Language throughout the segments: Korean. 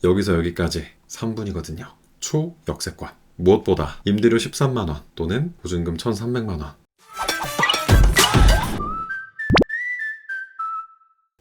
여기서 여기까지 3분이거든요. 초역세권. 무엇보다 임대료 13만원 또는 보증금 1,300만원.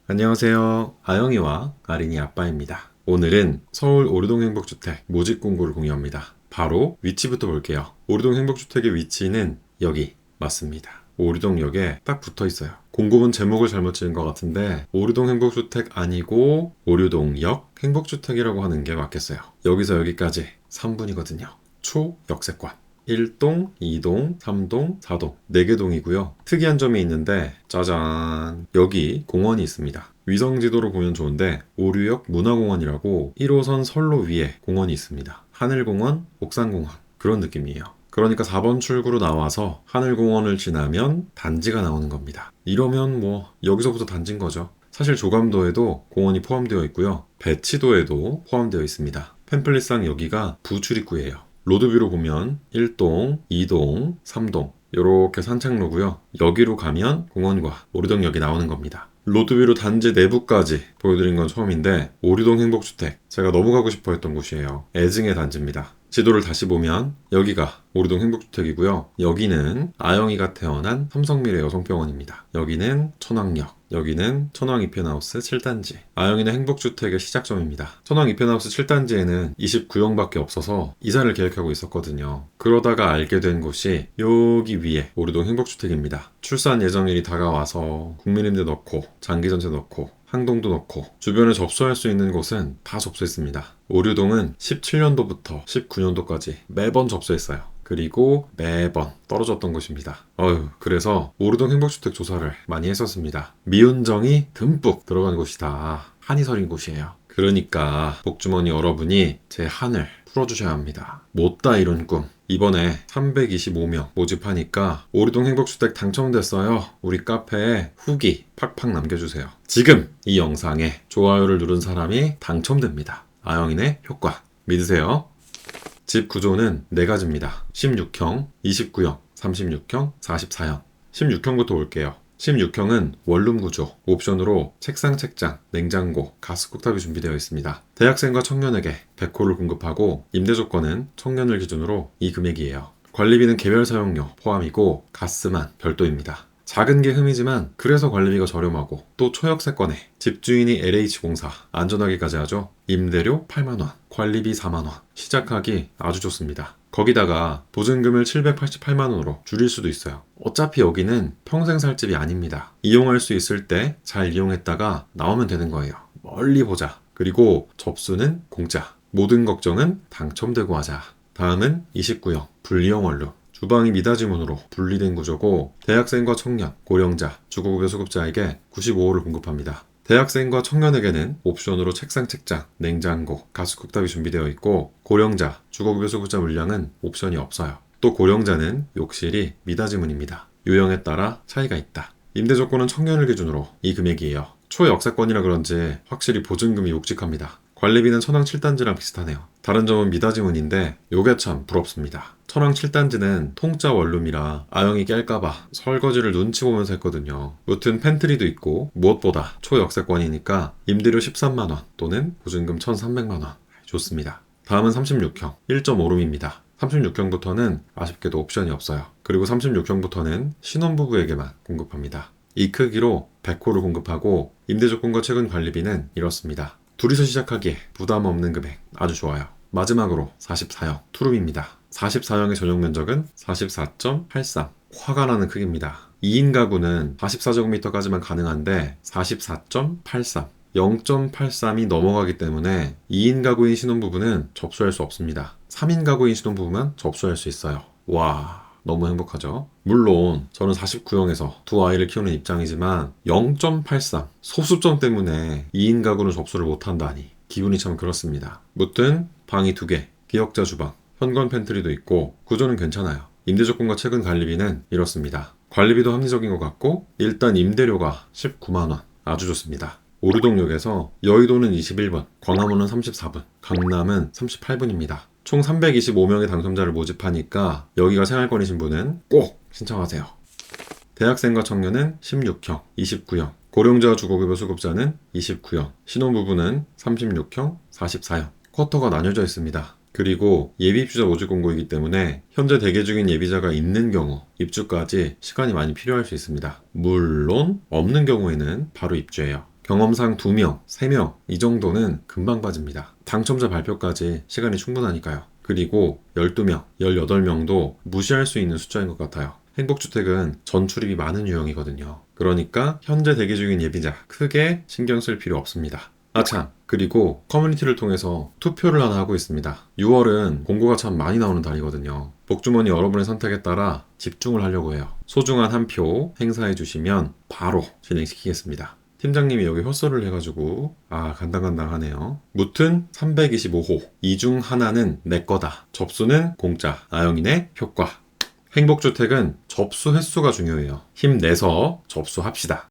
안녕하세요. 아영이와 아린이 아빠입니다. 오늘은 서울 오류동 행복주택 모집 공고를 공유합니다. 바로 위치부터 볼게요. 오류동 행복주택의 위치는 여기 맞습니다. 오류동역에 딱 붙어 있어요. 공고문 제목을 잘못 지은 것 같은데 오류동 행복주택 아니고 오류동역 행복주택이라고 하는 게 맞겠어요. 여기서 여기까지 3분이거든요. 초역세권. 1동, 2동, 3동, 4동 4개 동이고요. 특이한 점이 있는데 짜잔, 여기 공원이 있습니다. 위성지도로 보면 좋은데 오류역 문화공원이라고 1호선 선로 위에 공원이 있습니다. 하늘공원, 옥산공원 그런 느낌이에요. 그러니까 4번 출구로 나와서 하늘공원을 지나면 단지가 나오는 겁니다. 이러면 뭐 여기서부터 단지인 거죠. 사실 조감도에도 공원이 포함되어 있고요. 배치도에도 포함되어 있습니다. 팸플릿상 여기가 부출입구예요. 로드뷰로 보면 1동, 2동, 3동 이렇게 산책로고요. 여기로 가면 공원과 오류동역이 나오는 겁니다. 로드뷰로 단지 내부까지 보여드린 건 처음인데 오류동 행복주택 제가 너무 가고 싶어 했던 곳이에요. 애증의 단지입니다. 지도를 다시 보면 여기가 오류동 행복주택이고요. 여기는 아영이가 태어난 삼성미래 여성병원입니다. 여기는 천왕역, 여기는 천왕 이펜하우스 7단지. 아영이는 행복주택의 시작점입니다. 천왕 이펜하우스 7단지에는 29형밖에 없어서 이사를 계획하고 있었거든요. 그러다가 알게 된 곳이 여기 위에 오류동 행복주택입니다. 출산 예정일이 다가와서 국민임대 넣고 장기전세 넣고 항동도 넣고 주변에 접수할 수 있는 곳은 다 접수했습니다. 오류동은 17년도부터 19년도까지 매번 접수했어요. 그리고 매번 떨어졌던 곳입니다. 그래서 오류동 행복주택 조사를 많이 했었습니다. 미운정이 듬뿍 들어간 곳이다. 한이 서린 곳이에요. 그러니까 복주머니 여러분이 제 한을 풀어주셔야 합니다. 못다 이룬 꿈. 이번에 325명 모집하니까 오류동 행복주택 당첨됐어요. 우리 카페에 후기 팍팍 남겨주세요. 지금 이 영상에 좋아요를 누른 사람이 당첨됩니다. 아영이네 효과 믿으세요. 집 구조는 4가지입니다. 16형, 29형, 36형, 44형. 16형부터 올게요. 16형은 원룸 구조, 옵션으로 책상, 책장, 냉장고, 가스쿡탑이 준비되어 있습니다. 대학생과 청년에게 100호를 공급하고 임대 조건은 청년을 기준으로 이 금액이에요. 관리비는 개별 사용료 포함이고 가스만 별도입니다. 작은 게 흠이지만 그래서 관리비가 저렴하고 또 초역세권에 집주인이 LH공사 안전하기까지 하죠. 임대료 8만원, 관리비 4만원, 시작하기 아주 좋습니다. 거기다가 보증금을 788만원으로 줄일 수도 있어요. 어차피 여기는 평생 살 집이 아닙니다. 이용할 수 있을 때 잘 이용했다가 나오면 되는 거예요. 멀리 보자. 그리고 접수는 공짜. 모든 걱정은 당첨되고 하자. 다음은 29형 분리형 원룸. 주방이 미닫이문으로 분리된 구조고 대학생과 청년, 고령자, 주거급여 수급자에게 95호를 공급합니다. 대학생과 청년에게는 옵션으로 책상, 책장, 냉장고, 가스쿡탑이 준비되어 있고 고령자, 주거급여 수급자 물량은 옵션이 없어요. 또 고령자는 욕실이 미닫이문입니다. 유형에 따라 차이가 있다. 임대 조건은 청년을 기준으로 이 금액이에요. 초역세권이라 그런지 확실히 보증금이 묵직합니다. 관리비는 천왕 7단지랑 비슷하네요. 다른 점은 미닫이문인데 요게 참 부럽습니다. 천왕 7단지는 통짜 원룸이라 아영이 깰까봐 설거지를 눈치 보면서 했거든요. 무튼 팬트리도 있고 무엇보다 초역세권이니까 임대료 13만원 또는 보증금 1,300만원. 좋습니다. 다음은 36형 1.5룸입니다. 36형부터는 아쉽게도 옵션이 없어요. 그리고 36형부터는 신혼부부에게만 공급합니다. 이 크기로 100호를 공급하고 임대 조건과 최근 관리비는 이렇습니다. 둘이서 시작하기에 부담 없는 금액 아주 좋아요. 마지막으로 44형 투룸입니다. 44형의 전용 면적은 44.83. 화가 나는 크기입니다. 2인 가구는 44제곱미터까지만 가능한데 44.83. 0.83이 넘어가기 때문에 2인 가구인 신혼부부는 접수할 수 없습니다. 3인 가구인 신혼부부만 접수할 수 있어요. 와, 너무 행복하죠. 물론 저는 49형에서 두 아이를 키우는 입장이지만 0.83 소수점 때문에 2인 가구는 접수를 못한다니 기분이 참 그렇습니다. 무튼 방이 2개, 기역자 주방, 현관 팬트리도 있고 구조는 괜찮아요. 임대 조건과 최근 관리비는 이렇습니다. 관리비도 합리적인 것 같고 일단 임대료가 19만원 아주 좋습니다. 오류동역에서 여의도는 21분, 광화문은 34분, 강남은 38분입니다. 총 325명의 당첨자를 모집하니까 여기가 생활권이신 분은 꼭 신청하세요. 대학생과 청년은 16형, 29형, 고령자 주거급여 수급자는 29형, 신혼부부는 36형, 44형. 쿼터가 나뉘어져 있습니다. 그리고 예비 입주자 모집 공고이기 때문에 현재 대기 중인 예비자가 있는 경우 입주까지 시간이 많이 필요할 수 있습니다. 물론 없는 경우에는 바로 입주해요. 경험상 2명, 3명 이 정도는 금방 빠집니다. 당첨자 발표까지 시간이 충분하니까요. 그리고 12명, 18명도 무시할 수 있는 숫자인 것 같아요. 행복주택은 전출입이 많은 유형이거든요. 그러니까 현재 대기 중인 예비자 크게 신경 쓸 필요 없습니다. 아참, 그리고 커뮤니티를 통해서 투표를 하나 하고 있습니다. 6월은 공고가 참 많이 나오는 달이거든요. 복주머니 여러분의 선택에 따라 집중을 하려고 해요. 소중한 한 표 행사해 주시면 바로 진행시키겠습니다. 팀장님이 여기 헛소리를 해가지고 간당간당하네요. 무튼 325호 이 중 하나는 내 거다. 접수는 공짜. 아영이네 효과. 행복주택은 접수 횟수가 중요해요. 힘내서 접수합시다.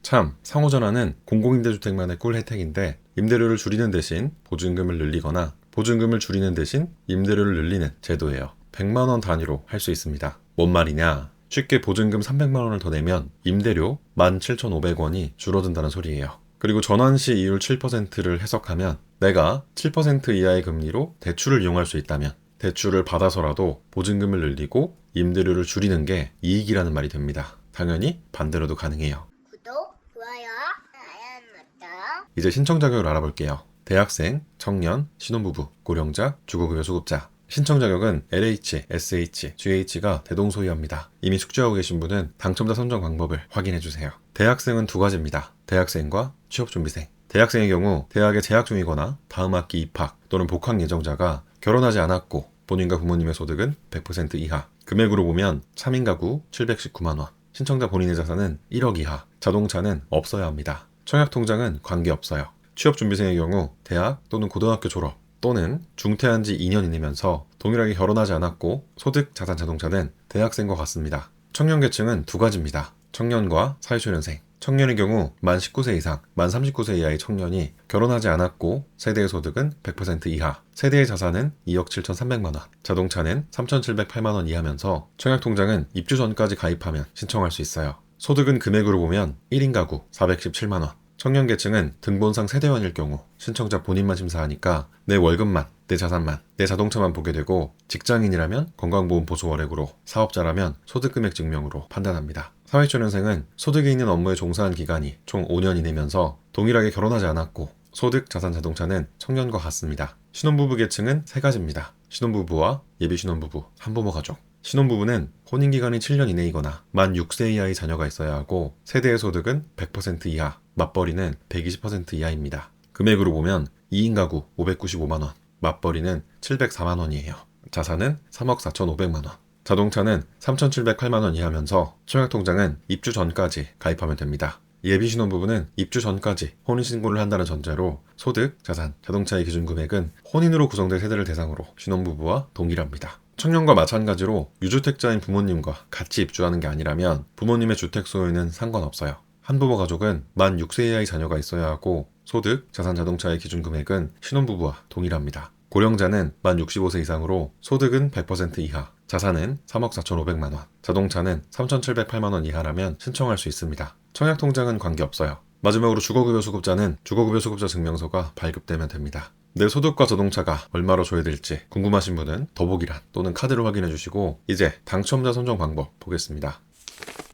참, 상호전화는 공공임대주택만의 꿀 혜택인데 임대료를 줄이는 대신 보증금을 늘리거나 보증금을 줄이는 대신 임대료를 늘리는 제도예요. 100만원 단위로 할 수 있습니다. 뭔 말이냐? 쉽게 보증금 300만원을 더 내면 임대료 17,500원이 줄어든다는 소리예요. 그리고 전환시 이율 7%를 해석하면 내가 7% 이하의 금리로 대출을 이용할 수 있다면 대출을 받아서라도 보증금을 늘리고 임대료를 줄이는 게 이익이라는 말이 됩니다. 당연히 반대로도 가능해요. 구독, 좋아요, 알람 맞다. 이제 신청 자격을 알아볼게요. 대학생, 청년, 신혼부부, 고령자, 주거급여 수급자. 신청 자격은 LH, SH, GH가 대동소이합니다. 이미 숙지하고 계신 분은 당첨자 선정 방법을 확인해주세요. 대학생은 두 가지입니다. 대학생과 취업준비생. 대학생의 경우 대학에 재학 중이거나 다음 학기 입학 또는 복학 예정자가 결혼하지 않았고 본인과 부모님의 소득은 100% 이하. 금액으로 보면 3인 가구 719만원. 신청자 본인의 자산은 1억 이하. 자동차는 없어야 합니다. 청약통장은 관계없어요. 취업준비생의 경우 대학 또는 고등학교 졸업 또는 중퇴한 지 2년 이내면서 동일하게 결혼하지 않았고 소득, 자산, 자동차는 대학생과 같습니다. 청년 계층은 두 가지입니다. 청년과 사회초년생. 청년의 경우 만 19세 이상, 만 39세 이하의 청년이 결혼하지 않았고 세대의 소득은 100% 이하, 세대의 자산은 2억 7,300만원, 자동차는 3,708만원 이하면서 청약통장은 입주 전까지 가입하면 신청할 수 있어요. 소득은 금액으로 보면 1인 가구 417만원. 청년 계층은 등본상 세대원일 경우 신청자 본인만 심사하니까 내 월급만, 내 자산만, 내 자동차만 보게 되고 직장인이라면 건강보험 보수 월액으로, 사업자라면 소득금액 증명으로 판단합니다. 사회초년생은 소득이 있는 업무에 종사한 기간이 총 5년 이내면서 동일하게 결혼하지 않았고 소득, 자산, 자동차는 청년과 같습니다. 신혼부부 계층은 세 가지입니다. 신혼부부와 예비신혼부부, 한부모 가족. 신혼부부는 혼인기간이 7년 이내이거나 만 6세 이하의 자녀가 있어야 하고 세대의 소득은 100% 이하, 맞벌이는 120% 이하입니다. 금액으로 보면 2인 가구 595만원, 맞벌이는 704만원이에요. 자산은 3억 4,500만원. 자동차는 3,708만원 이하면서 청약통장은 입주 전까지 가입하면 됩니다. 예비신혼부부는 입주 전까지 혼인신고를 한다는 전제로 소득, 자산, 자동차의 기준금액은 혼인으로 구성된 세대를 대상으로 신혼부부와 동일합니다. 청년과 마찬가지로 유주택자인 부모님과 같이 입주하는 게 아니라면 부모님의 주택 소유는 상관없어요. 한부모 가족은 만 6세 이하의 자녀가 있어야 하고 소득, 자산, 자동차의 기준금액은 신혼부부와 동일합니다. 고령자는 만 65세 이상으로 소득은 100% 이하, 자산은 3억 4,500만원, 자동차는 3,708만원 이하라면 신청할 수 있습니다. 청약통장은 관계없어요. 마지막으로 주거급여 수급자는 주거급여 수급자 증명서가 발급되면 됩니다. 내 소득과 자동차가 얼마로 줘야 될지 궁금하신 분은 더보기란 또는 카드를 확인해 주시고 이제 당첨자 선정 방법 보겠습니다.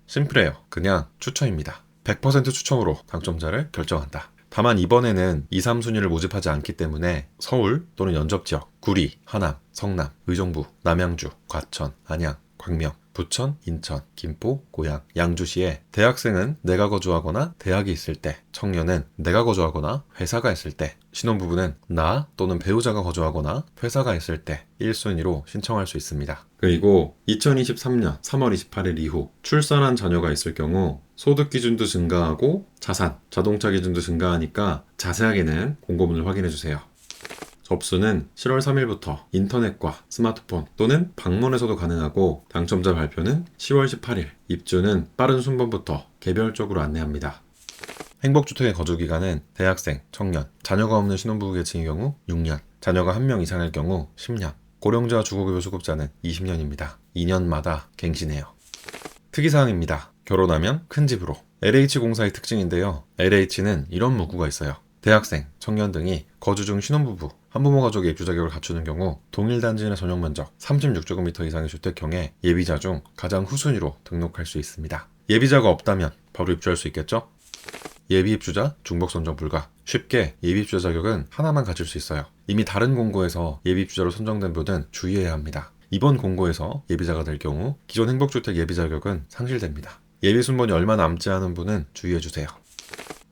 심플해요. 그냥 추첨입니다. 100% 추첨으로 당첨자를 결정한다. 다만 이번에는 2, 3순위를 모집하지 않기 때문에 서울 또는 연접지역, 구리, 하남, 성남, 의정부, 남양주, 과천, 안양, 광명, 부천, 인천, 김포, 고양, 양주시에 대학생은 내가 거주하거나 대학이 있을 때, 청년은 내가 거주하거나 회사가 있을 때, 신혼부부는 나 또는 배우자가 거주하거나 회사가 있을 때 1순위로 신청할 수 있습니다. 그리고 2023년 3월 28일 이후 출산한 자녀가 있을 경우 소득 기준도 증가하고 자산, 자동차 기준도 증가하니까 자세하게는 공고문을 확인해주세요. 접수는 7월 3일부터 인터넷과 스마트폰 또는 방문에서도 가능하고 당첨자 발표는 10월 18일, 입주는 빠른 순번부터 개별적으로 안내합니다. 행복주택의 거주기간은 대학생, 청년, 자녀가 없는 신혼부부 계층의 경우 6년, 자녀가 1명 이상일 경우 10년, 고령자 주거급여 수급자는 20년입니다. 2년마다 갱신해요. 특이사항입니다. 결혼하면 큰 집으로. LH공사의 특징인데요. LH는 이런 문구가 있어요. 대학생, 청년 등이 거주 중 신혼부부, 한부모 가족의 입주 자격을 갖추는 경우 동일 단지 내 전용 면적 36제곱미터 이상의 주택형에 예비자 중 가장 후순위로 등록할 수 있습니다. 예비자가 없다면 바로 입주할 수 있겠죠? 예비 입주자 중복 선정 불가. 쉽게 예비 입주자 자격은 하나만 가질 수 있어요. 이미 다른 공고에서 예비 입주자로 선정된 분은 주의해야 합니다. 이번 공고에서 예비자가 될 경우 기존 행복주택 예비 자격은 상실됩니다. 예비 순번이 얼마 남지 않은 분은 주의해주세요.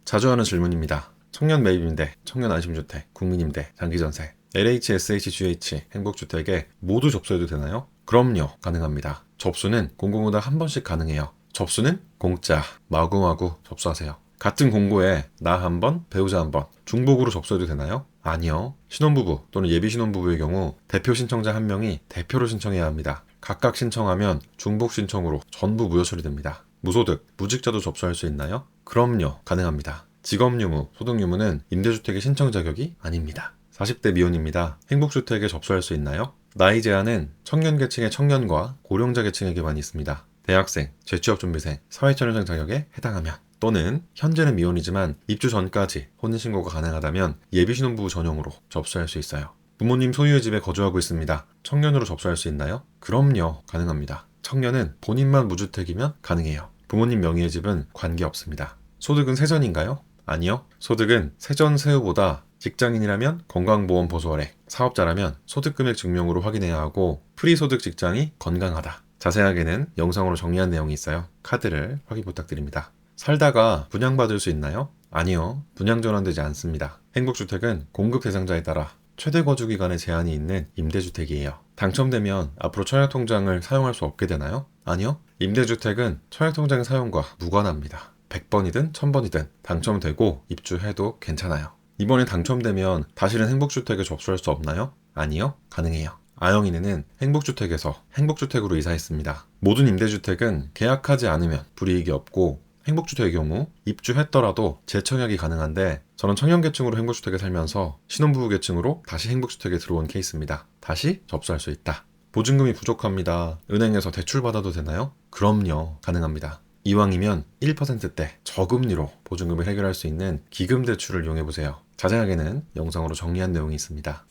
자주 하는 질문입니다. 청년 매입임대, 청년 안심주택, 국민임대, 장기전세, LH, SH, GH 행복주택에 모두 접수해도 되나요? 그럼요, 가능합니다. 접수는 공고마다 한 번씩 가능해요. 접수는 공짜, 마구마구 접수하세요. 같은 공고에 나 한 번, 배우자 한 번, 중복으로 접수해도 되나요? 아니요. 신혼부부 또는 예비 신혼부부의 경우 대표 신청자 한 명이 대표로 신청해야 합니다. 각각 신청하면 중복 신청으로 전부 무효 처리됩니다. 무소득, 무직자도 접수할 수 있나요? 그럼요, 가능합니다. 직업유무, 소득유무는 임대주택의 신청 자격이 아닙니다. 40대 미혼입니다. 행복주택에 접수할 수 있나요? 나이 제한은 청년 계층의 청년과 고령자 계층에게만 있습니다. 대학생, 재취업준비생, 사회초년생 자격에 해당하면 또는 현재는 미혼이지만 입주 전까지 혼인신고가 가능하다면 예비신혼부부 전용으로 접수할 수 있어요. 부모님 소유의 집에 거주하고 있습니다. 청년으로 접수할 수 있나요? 그럼요, 가능합니다. 청년은 본인만 무주택이면 가능해요. 부모님 명의의 집은 관계없습니다. 소득은 세전인가요? 아니요. 소득은 세전 세후보다 직장인이라면 건강보험 보수월액, 사업자라면 소득금액 증명으로 확인해야 하고 프리소득 직장이 건강하다. 자세하게는 영상으로 정리한 내용이 있어요. 카드를 확인 부탁드립니다. 살다가 분양받을 수 있나요? 아니요. 분양 전환되지 않습니다. 행복주택은 공급 대상자에 따라 최대 거주기간에 제한이 있는 임대주택이에요. 당첨되면 앞으로 청약통장을 사용할 수 없게 되나요? 아니요. 임대주택은 청약통장 사용과 무관합니다. 100번이든 1000번이든 당첨되고 입주해도 괜찮아요. 이번에 당첨되면 다시는 행복주택에 접수할 수 없나요? 아니요. 가능해요. 아영이네는 행복주택에서 행복주택으로 이사했습니다. 모든 임대주택은 계약하지 않으면 불이익이 없고 행복주택의 경우 입주했더라도 재청약이 가능한데 저는 청년계층으로 행복주택에 살면서 신혼부부 계층으로 다시 행복주택에 들어온 케이스입니다. 다시 접수할 수 있다. 보증금이 부족합니다. 은행에서 대출받아도 되나요? 그럼요. 가능합니다. 이왕이면 1%대 저금리로 보증금을 해결할 수 있는 기금대출을 이용해보세요. 자세하게는 영상으로 정리한 내용이 있습니다.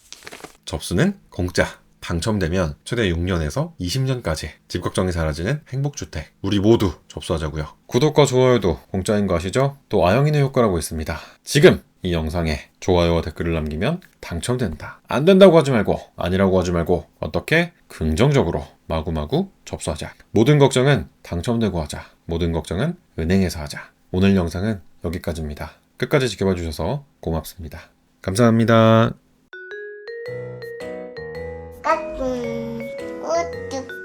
접수는 공짜. 당첨되면 최대 6년에서 20년까지 집 걱정이 사라지는 행복주택. 우리 모두 접수하자고요. 구독과 좋아요도 공짜인 거 아시죠? 또 아영이네 효과라고 있습니다. 지금 이 영상에 좋아요와 댓글을 남기면 당첨된다. 안 된다고 하지 말고 아니라고 하지 말고 어떻게 긍정적으로 마구마구 접수하자. 모든 걱정은 당첨되고 하자. 모든 걱정은 은행에서 하자. 오늘 영상은 여기까지입니다. 끝까지 지켜봐 주셔서 고맙습니다. 감사합니다. 까꿍 우뚝